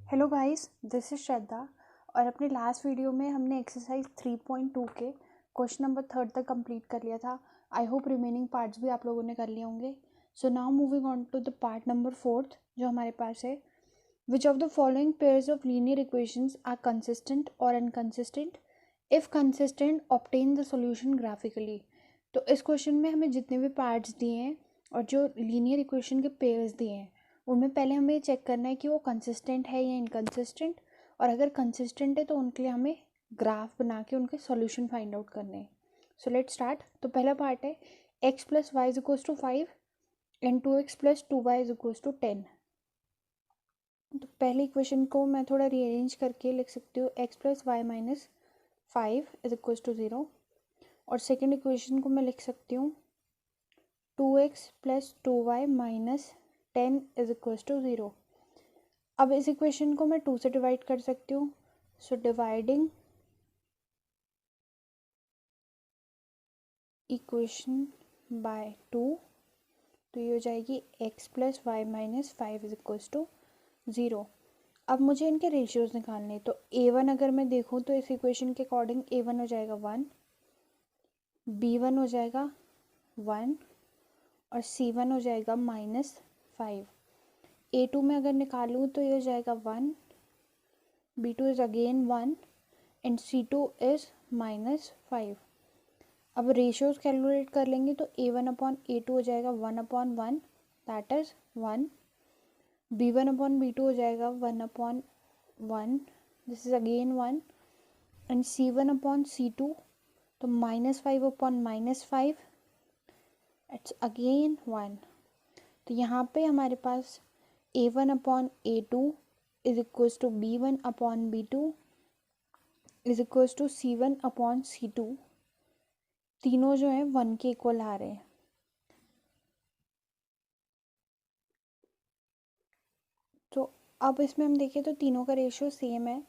Hello guys, this is श्रद्धा। और अपने last video में हमने एक्सरसाइज 3.2 के क्वेश्चन नंबर 3 तक कंप्लीट कर लिया था। आई होप रिमेनिंग पार्ट्स भी आप लोगों ने कर लिए होंगे। So now moving on to the part number 4 जो हमारे पास है। Which of the following pairs of linear equations are consistent और inconsistent? If consistent obtain the solution graphically. तो इस क्वेश्चन में हमें जितने भी पार्ट्स दिए हैं और जो लीनियर इक्वेशन के पेयर्स दिए हैं उनमें पहले हमें ये चेक करना है कि वो कंसिस्टेंट है या इनकंसिस्टेंट। और अगर कंसिस्टेंट है तो उनके लिए हमें ग्राफ बना के उनके सॉल्यूशन फाइंड आउट करने हैं। So let start. तो पहला पार्ट है x plus y is equals to 5 and 2x plus 2y is equals to 10। तो पहले इक्वेशन को मैं थोड़ा रीअरेंज करके लिख सकती हूँ x plus y minus 5 is equals to 0। और सेकेंड इक्वेशन को मैं लिख सकती हूँ 2x plus 2y minus 10 is equals to 0। अब इस इक्वेशन को मैं 2 से डिवाइड कर सकती हूँ। सो डिवाइडिंग इक्वेशन बाय 2, तो ये हो जाएगी x plus y minus 5 is equals to 0। अब मुझे इनके रेशियोज निकालने, तो a1 अगर मैं देखूँ तो इस इक्वेशन के अकॉर्डिंग a1 हो जाएगा 1, b1 हो जाएगा 1 और c1 हो जाएगा -5। a2 में अगर निकालूँ तो ये हो जाएगा 1, b2 is again 1 and c2 is -5। अब रेशियोज कैलकुलेट कर लेंगे तो a1 अपॉन a2 हो जाएगा 1 upon 1 that is 1, b1 upon b2 हो जाएगा 1 upon 1 this is again 1 and c1 upon c2 तो -5 अपॉन -5 इट्स अगेन 1। तो यहाँ पे हमारे पास a1 upon a2 is equals to b1 upon b2 is equals to c1 upon c2। तीनों जो है 1 के इक्वल आ रहे हैं। तो अब इसमें हम देखें तो तीनों का रेशियो सेम है,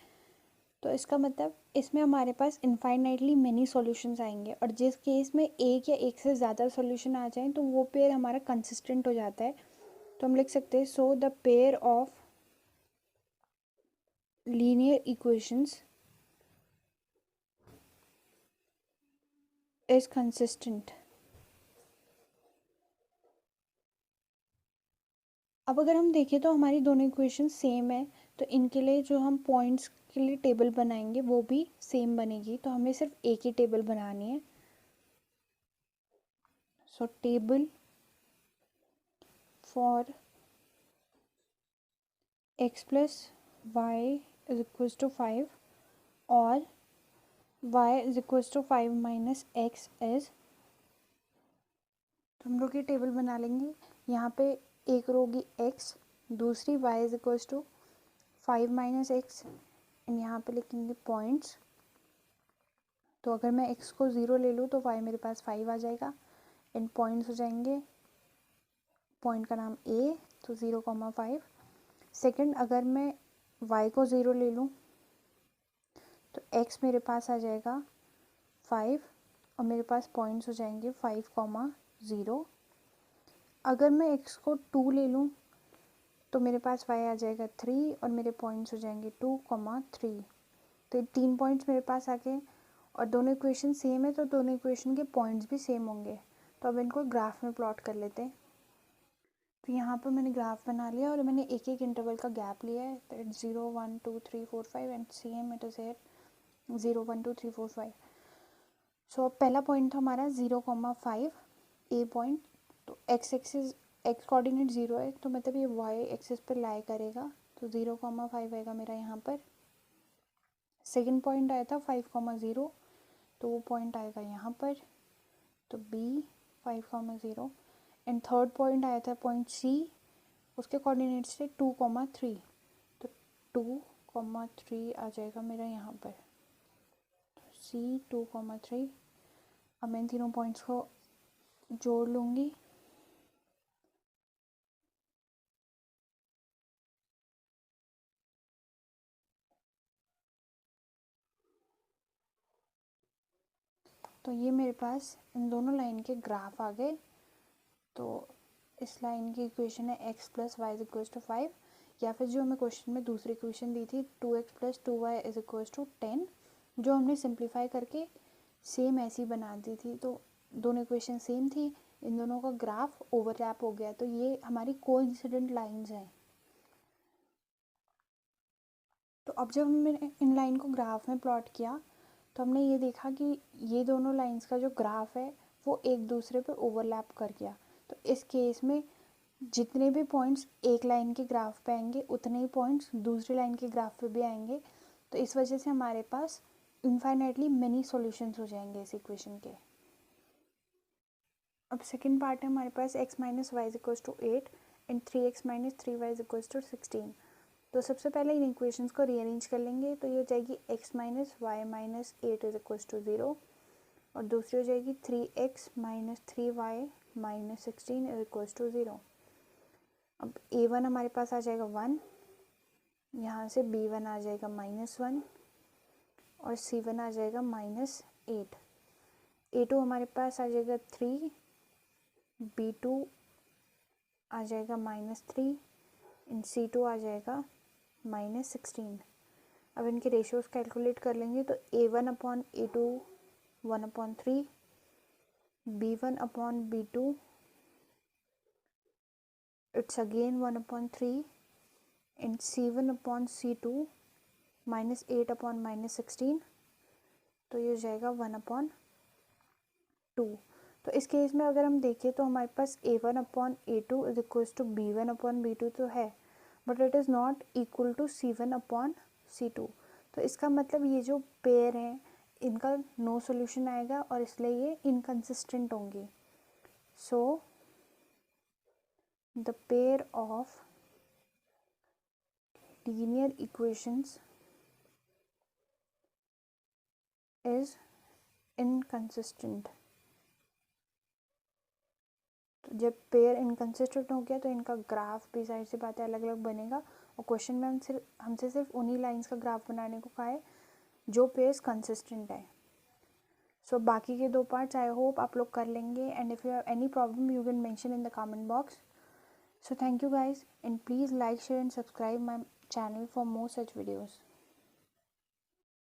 तो इसका मतलब इसमें हमारे पास इनफाइनाइटली मेनी सॉल्यूशंस आएंगे। और जिस केस में एक या एक से ज़्यादा सॉल्यूशन आ जाएं तो वो पेयर हमारा कंसिस्टेंट हो जाता है। तो हम लिख सकते हैं so the pair of linear equations is consistent. अब अगर हम देखें तो हमारी दोनों इक्वेशन सेम है, तो इनके लिए जो हम पॉइंट्स के लिए टेबल बनाएंगे वो भी सेम बनेगी। तो हमें सिर्फ एक ही टेबल बनानी है। So table for x plus y is equals to 5 और y is equals to 5 minus x is, तो हम लोग ये टेबल बना लेंगे। यहाँ पे एक रो होगी x, दूसरी y is equals to 5 minus x and यहाँ पे लिखेंगे पॉइंट्स। तो अगर मैं x को 0 ले लूँ तो y मेरे पास 5 आ जाएगा एंड पॉइंट्स हो जाएंगे, पॉइंट का नाम a, तो 0,5। सेकंड अगर मैं y को 0 ले लूँ तो x मेरे पास आ जाएगा 5 और मेरे पास पॉइंट्स हो जाएंगे 5,0। अगर मैं x को 2 ले लूँ तो मेरे पास y आ जाएगा 3 और मेरे पॉइंट्स हो जाएंगे 2,3। तो 3 पॉइंट्स मेरे पास आ गए और दोनों इक्वेशन सेम है तो दोनों इक्वेशन के पॉइंट्स भी सेम होंगे। तो अब इनको ग्राफ में प्लॉट कर लेते हैं। तो यहाँ पर मैंने ग्राफ बना लिया और मैंने एक एक इंटरवल का गैप लिया है, that 0 1 2 3 4 5 and same it is here 0 1 2 3 4 5। सो अब पहला पॉइंट था हमारा 0,5 ए पॉइंट। तो एक्स एक्सिस एक्स कोऑर्डिनेट 0 है तो मतलब ये वाई एक्सिस पर लाई करेगा, तो 0,5 आएगा मेरा यहाँ पर। सेकेंड पॉइंट आया था 5,0 तो वो पॉइंट आएगा यहाँ पर, तो बी 5,0। एंड थर्ड पॉइंट आया था पॉइंट सी, उसके कोऑर्डिनेट्स थे 2,3 तो 2,3 आ जाएगा मेरा यहाँ पर, सी 2,3। अब मैं इन तीनों पॉइंट्स को जोड़ लूँगी। तो ये मेरे पास इन दोनों लाइन के ग्राफ आ गए। तो इस लाइन की इक्वेशन है x plus y is equals to 5, या फिर जो हमें क्वेश्चन में दूसरी इक्वेशन दी थी 2x + 2y = 10, जो हमने सिंप्लीफाई करके सेम ऐसी बना दी थी। तो दोनों इक्वेशन सेम थी, इन दोनों का ग्राफ ओवरलैप हो गया, तो ये हमारी कोइंसिडेंट लाइंस हैं। तो अब जब हमने इन लाइन को ग्राफ में प्लॉट किया तो हमने ये देखा कि ये दोनों लाइंस का जो ग्राफ है वो एक दूसरे पे ओवरलैप कर गया। तो इस केस में जितने भी पॉइंट्स एक लाइन के ग्राफ पे आएंगे उतने ही पॉइंट्स दूसरी लाइन के ग्राफ पे भी आएंगे। तो इस वजह से हमारे पास इनफाइनाइटली मेनी सॉल्यूशंस हो जाएंगे इस इक्वेशन के। अब सेकंड पार्ट है हमारे पास x - y = 8 and 3x - 3y = 16। तो सबसे पहले इन इक्वेशंस को रीअरेंज कर लेंगे। तो ये हो जाएगी x - y - 8 = 0 और दूसरी हो जाएगी 3x - 3y - 16 = 0। अब a1 हमारे पास आ जाएगा 1, यहाँ से b1 आ जाएगा -1 और c1 आ जाएगा -8। a2 हमारे पास आ जाएगा 3, b2 आ जाएगा -3 एंड c2 आ जाएगा -16। अब इनके रेशियोज कैलकुलेट कर लेंगे। तो a1/a2 1/3, b1/b2 it's again 1/3 and c1/c2 -8/- 16, तो ये हो जाएगा 1/2। तो इस केस में अगर हम देखें तो हमारे पास a1/a2 = b1/b2 तो है, but it is not equal to c1/c2। तो इसका मतलब ये जो पेयर हैं इनका नो सॉल्यूशन आएगा और इसलिए ये इनकंसिस्टेंट होंगी। So the pair of linear equations is inconsistent. तो जब पेयर इनकंसिस्टेंट हो गया तो इनका ग्राफ भी जाहिर सी बात है अलग अलग बनेगा। और क्वेश्चन में हमसे सिर्फ उन्हीं लाइंस का ग्राफ बनाने को कहा है जो पेयर्स कंसिस्टेंट है। सो बाकी के 2 पार्ट्स आई होप आप लोग कर लेंगे and if you have any problem you can mention in the comment box. So thank you guys and please like, share and subscribe my channel for more such videos.